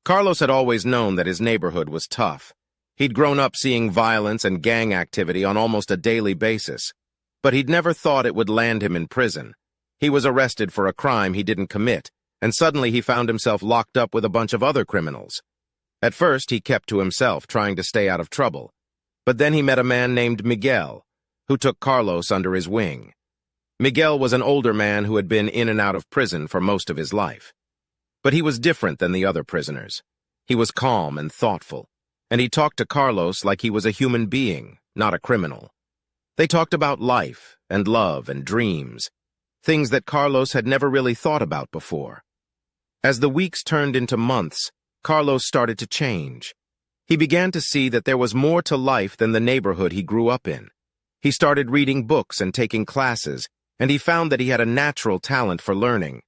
Carlos had always known that his neighborhood was tough. He'd grown up seeing violence and gang activity on almost a daily basis, but he'd never thought it would land him in prison. He was arrested for a crime he didn't commit, and suddenly he found himself locked up with a bunch of other criminals. At first, he kept to himself, trying to stay out of trouble. But then he met a man named Miguel, who took Carlos under his wing. Miguel was an older man who had been in and out of prison for most of his life. But he was different than the other prisoners. He was calm and thoughtful, and he talked to Carlos like he was a human being, not a criminal. They talked about life and love and dreams, things that Carlos had never really thought about before. As the weeks turned into months, Carlos started to change. He began to see that there was more to life than the neighborhood he grew up in. He started reading books and taking classes, and he found that he had a natural talent for learning.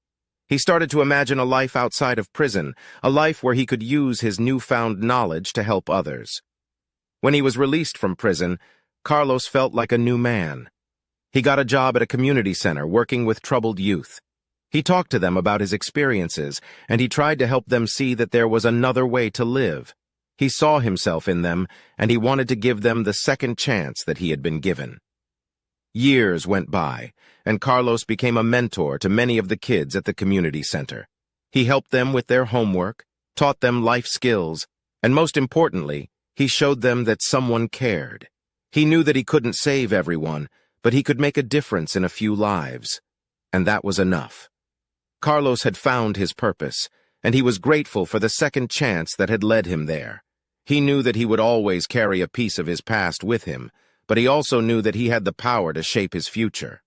He started to imagine a life outside of prison, a life where he could use his newfound knowledge to help others. When he was released from prison, Carlos felt like a new man. He got a job at a community center working with troubled youth. He talked to them about his experiences, and he tried to help them see that there was another way to live. He saw himself in them, and he wanted to give them the second chance that he had been given. Years went by, and Carlos became a mentor to many of the kids at the community center. He helped them with their homework, taught them life skills, and most importantly, he showed them that someone cared. He knew that he couldn't save everyone, but he could make a difference in a few lives. And that was enough. Carlos had found his purpose, and he was grateful for the second chance that had led him there. He knew that he would always carry a piece of his past with him, but he also knew that he had the power to shape his future.